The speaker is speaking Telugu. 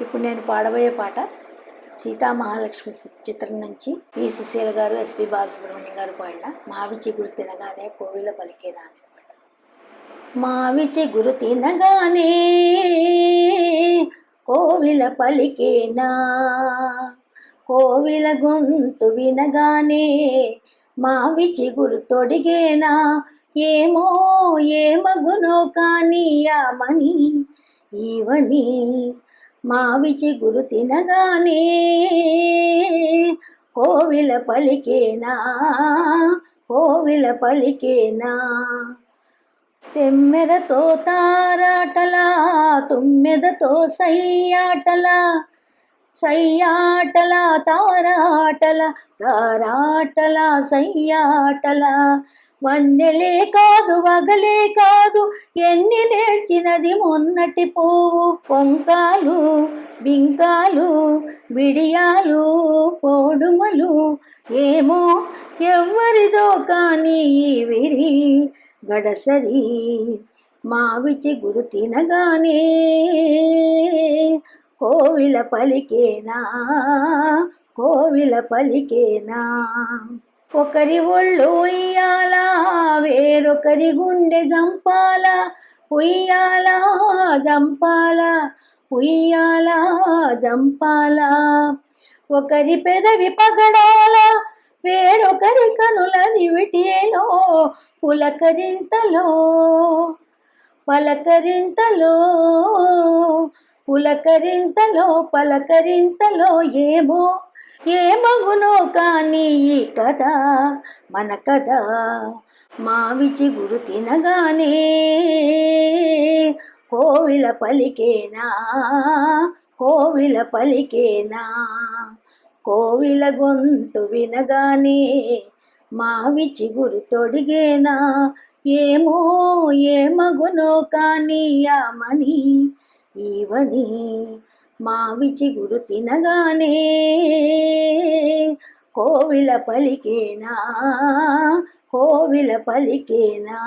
ఇప్పుడు నేను పాడబోయే పాట సీతామహాలక్ష్మి చిత్రం నుంచి పి సుశీల గారు, ఎస్పి బాలసుబ్రహ్మణ్యం గారు పాడిన మావి చిగురు తినగానే కోవిల పలికేనా అనే పాట. మావి చిగురు తినగానే కోవిల పలికేనా, కోవిల గొంతు వినగానే మావి చిగురు తొడిగేనా, ఏమో ఏమగునో కానీ ఆమని ఈవని మావి చిగురు తినగానే కోవిల పలికేనా, కోవిల పలికేనా. తెమ్మెదతో తారాటలా, తుమ్మెదతో సయ్యాటలా, సయ్యాటల తారాటల, తారాటల సయ్యాటల. వన్నెలే కాదు వగలే కాదు ఎన్ని నేర్చినది మొన్నటి పువ్వు, పొంకాలు బింకాలు బిడియాలు పోడుమలు, ఏమో ఎవ్వరిదో కానీ విరి గడసరి మావి చిగురు తినగానే కోవిల పలికేనా, కోవిల పలికేనా. ఒకరి ఒళ్ళు ఉయ్యాల, వేరొకరి గుండె జంపాల, ఉయ్యాల జంపాల, ఉయ్యాల జంపాల. ఒకరి పెదవి పగడాల, వేరొకరి కనుల దివిటిలో, పులకరింతలో పలకరింతలో, పులకరింతలో పలకరింతలో, ఏమో ఏమగునో కానీ ఈ కథ మన కథ. మావి చిగురు తినగానే కోవిల పలికేనా, కోవిల పలికేనా. కోవిల గొంతు వినగానే మావి చిగురు తొడిగేనా, ఏమో ఏమగునో కానీ ఆమని ఈవని మావి చిగురు తినగానే కోవిల పలికేనా, కోవిల పలికేనా.